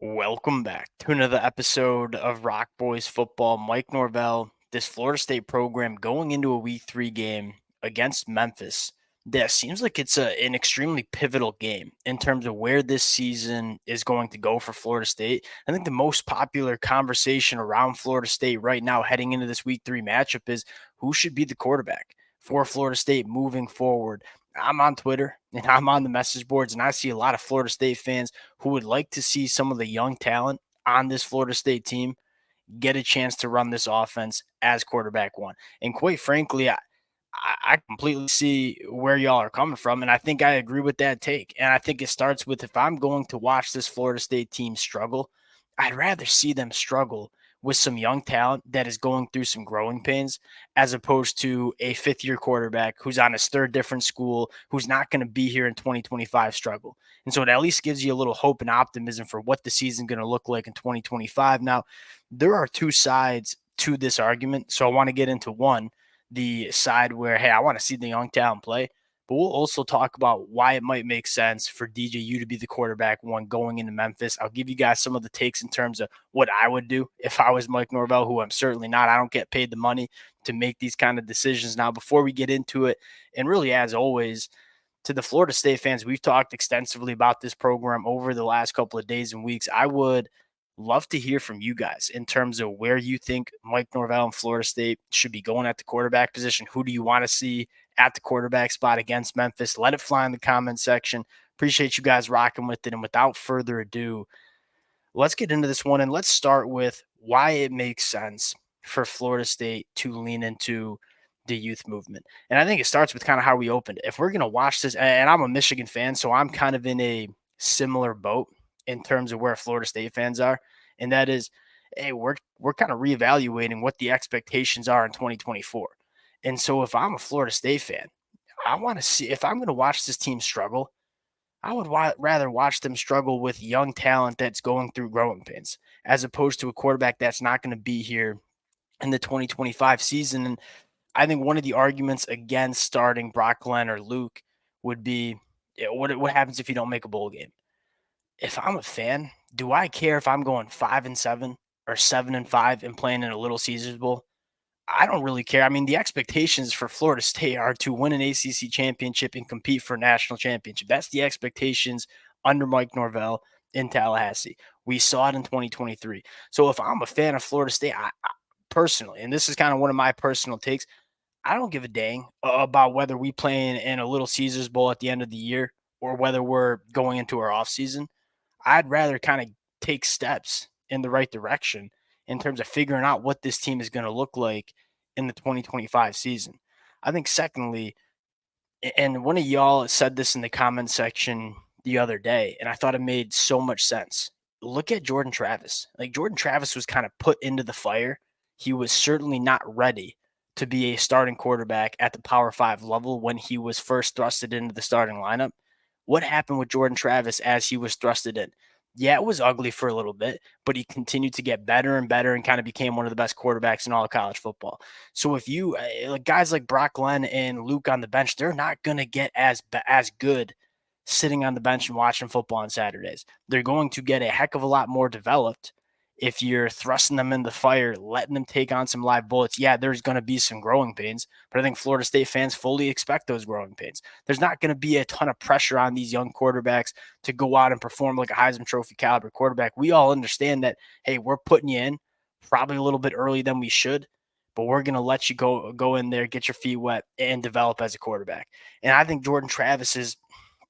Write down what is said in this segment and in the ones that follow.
Welcome back to another episode of Rock Boys Football. Mike Norvell, this Florida State program going into a week 3 game against Memphis. That seems like it's an extremely pivotal game in terms of where this season is going to go for Florida State. I think the most popular conversation around Florida State right now heading into this week 3 matchup is who should be the quarterback for Florida State moving forward. I'm on Twitter and I'm on the message boards, and I see a lot of Florida State fans who would like to see some of the young talent on this Florida State team get a chance to run this offense as quarterback one. And quite frankly, I completely see where y'all are coming from, and I think I agree with that take. And I think it starts with if I'm going to watch this Florida State team struggle, I'd rather see them struggle with some young talent that is going through some growing pains as opposed to a fifth-year quarterback who's on his third different school, who's not going to be here in 2025 struggle. And so it at least gives you a little hope and optimism for what the season's going to look like in 2025. Now, there are two sides to this argument, so I want to get into one, the side where, hey, I want to see the young talent play. But we'll also talk about why it might make sense for DJU to be the quarterback one going into Memphis. I'll give you guys some of the takes in terms of what I would do if I was Mike Norvell, who I'm certainly not. I don't get paid the money to make these kind of decisions. Now, before we get into it, and really as always, to the Florida State fans, we've talked extensively about this program over the last couple of days and weeks. I would love to hear from you guys in terms of where you think Mike Norvell and Florida State should be going at the quarterback position. Who do you want to see at the quarterback spot against Memphis? Let it fly in the comment section. Appreciate you guys rocking with it. And without further ado, let's get into this one. And let's start with why it makes sense for Florida State to lean into the youth movement. And I think it starts with kind of how we opened it. If we're going to watch this, and I'm a Michigan fan, so I'm kind of in a similar boat in terms of where Florida State fans are. And that is, hey, we're kind of reevaluating what the expectations are in 2024. And so if I'm a Florida State fan, I want to see if I'm going to watch this team struggle, I would rather watch them struggle with young talent that's going through growing pains as opposed to a quarterback that's not going to be here in the 2025 season. And I think one of the arguments against starting Brock Glenn or Luke would be, what happens if you don't make a bowl game? If I'm a fan, do I care if I'm going 5-7 or 7-5 and playing in a Little Caesars Bowl? I don't really care. I mean, the expectations for Florida State are to win an ACC championship and compete for a national championship. That's the expectations under Mike Norvell in Tallahassee. We saw it in 2023. So if I'm a fan of Florida State, I personally, and this is kind of one of my personal takes, I don't give a dang about whether we play in a Little Caesars Bowl at the end of the year or whether we're going into our offseason. I'd rather kind of take steps in the right direction in terms of figuring out what this team is going to look like in the 2025 season. I think, secondly, and one of y'all said this in the comment section the other day, and I thought it made so much sense. Look at Jordan Travis. Like, Jordan Travis was kind of put into the fire. He was certainly not ready to be a starting quarterback at the Power 5 level when he was first thrusted into the starting lineup. What happened with Jordan Travis as he was thrusted in? Yeah, it was ugly for a little bit, but he continued to get better and better and kind of became one of the best quarterbacks in all of college football. So if you like guys like Brock Glenn and Luke on the bench, they're not going to get as good sitting on the bench and watching football on Saturdays. They're going to get a heck of a lot more developed if you're thrusting them in the fire, letting them take on some live bullets. Yeah, there's going to be some growing pains, but I think Florida State fans fully expect those growing pains. There's not going to be a ton of pressure on these young quarterbacks to go out and perform like a Heisman Trophy caliber quarterback. We all understand that, hey, we're putting you in probably a little bit early than we should, but we're going to let you go in there, get your feet wet, and develop as a quarterback. And I think Jordan Travis is,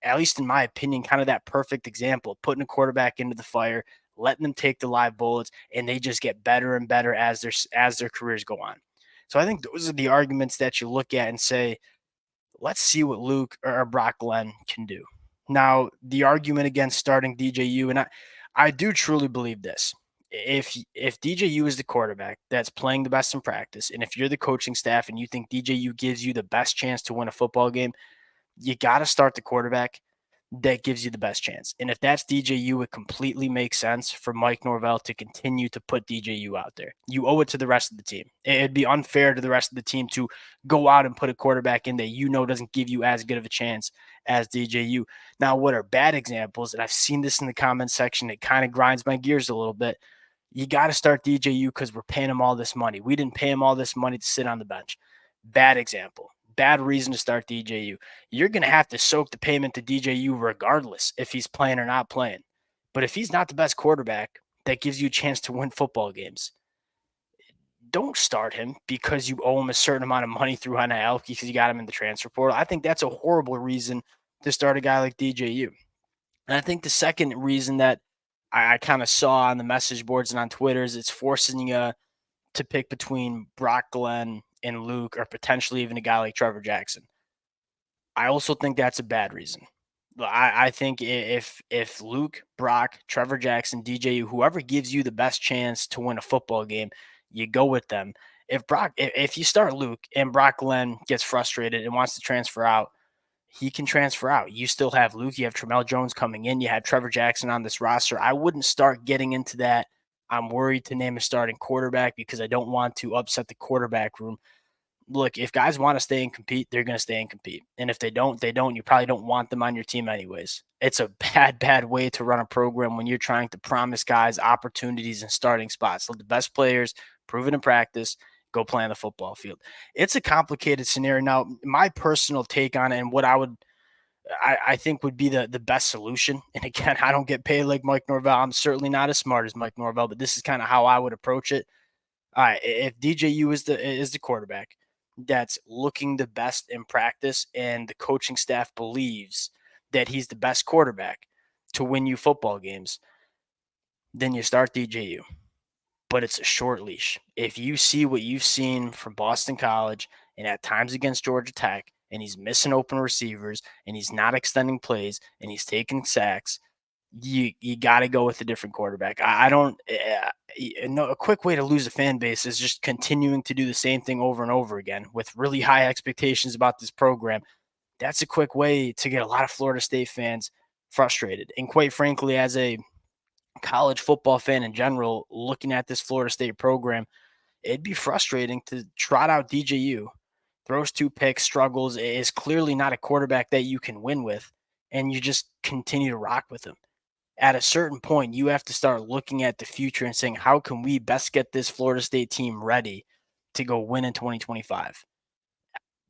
at least in my opinion, kind of that perfect example of putting a quarterback into the fire, letting them take the live bullets, and they just get better and better as their careers go on. So I think those are the arguments that you look at and say, let's see what Luke or Brock Glenn can do. Now, the argument against starting DJU, and I do truly believe this. If DJU is the quarterback that's playing the best in practice, and if you're the coaching staff and you think DJU gives you the best chance to win a football game, you got to start the quarterback that gives you the best chance. And if that's DJU, it completely makes sense for Mike Norvell to continue to put DJU out there. You owe it to the rest of the team. It'd be unfair to the rest of the team to go out and put a quarterback in that you know doesn't give you as good of a chance as DJU. Now, what are bad examples? And I've seen this in the comment section. It kind of grinds my gears a little bit. You got to start DJU because we're paying him all this money. We didn't pay him all this money to sit on the bench. Bad example. Bad reason to start DJU. You're going to have to soak the payment to DJU regardless if he's playing or not playing. But if he's not the best quarterback that gives you a chance to win football games, don't start him because you owe him a certain amount of money through NIL because you got him in the transfer portal. I think that's a horrible reason to start a guy like DJU. And I think the second reason that I kind of saw on the message boards and on Twitter is it's forcing you to pick between Brock Glenn and Luke or potentially even a guy like Trevor Jackson. I also think that's a bad reason. I think if Luke, Brock, Trevor Jackson, DJU, whoever gives you the best chance to win a football game, you go with them. If you start Luke and Brock Glenn gets frustrated and wants to transfer out, he can transfer out. You still have Luke. You have Tramel Jones coming in. You have Trevor Jackson on this roster. I wouldn't start getting into that. I'm worried to name a starting quarterback because I don't want to upset the quarterback room. Look, if guys want to stay and compete, they're going to stay and compete. And if they don't, they don't. You probably don't want them on your team anyways. It's a bad way to run a program when you're trying to promise guys opportunities and starting spots. Let the best players prove it in practice, go play on the football field. It's a complicated scenario. Now, my personal take on it and what I think would be the best solution. And again, I don't get paid like Mike Norvell. I'm certainly not as smart as Mike Norvell, but this is kind of how I would approach it. All right, if DJU is the quarterback that's looking the best in practice and the coaching staff believes that he's the best quarterback to win you football games, then you start DJU. But it's a short leash. If you see what you've seen from Boston College and at times against Georgia Tech, and he's missing open receivers and he's not extending plays and he's taking sacks, you got to go with a different quarterback. I don't no, a quick way to lose a fan base is just continuing to do the same thing over and over again with really high expectations about this program. That's a quick way to get a lot of Florida State fans frustrated. And quite frankly, as a college football fan in general, looking at this Florida State program, it'd be frustrating to trot out DJU, throws 2 picks, struggles, is clearly not a quarterback that you can win with, and you just continue to rock with him. At a certain point, you have to start looking at the future and saying, how can we best get this Florida State team ready to go win in 2025?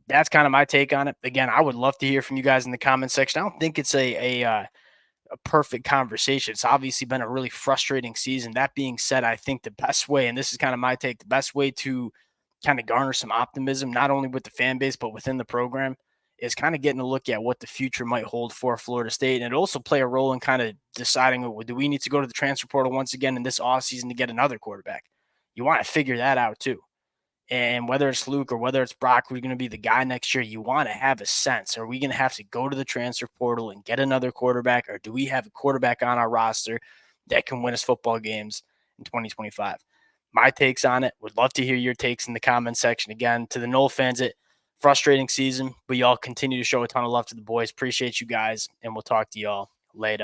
That's kind of my take on it. Again, I would love to hear from you guys in the comment section. I don't think it's a perfect conversation. It's obviously been a really frustrating season. That being said, I think the best way, and this is kind of my take, the best way to kind of garner some optimism, not only with the fan base, but within the program, is kind of getting a look at what the future might hold for Florida State. And it also play a role in kind of deciding, do we need to go to the transfer portal once again in this offseason to get another quarterback? You want to figure that out too. And whether it's Luke or whether it's Brock, who's going to be the guy next year, you want to have a sense. Are we going to have to go to the transfer portal and get another quarterback? Or do we have a quarterback on our roster that can win us football games in 2025? My takes on it. Would love to hear your takes in the comment section. Again, to the Nole fans, frustrating season, but y'all continue to show a ton of love to the boys. Appreciate you guys, and we'll talk to y'all later.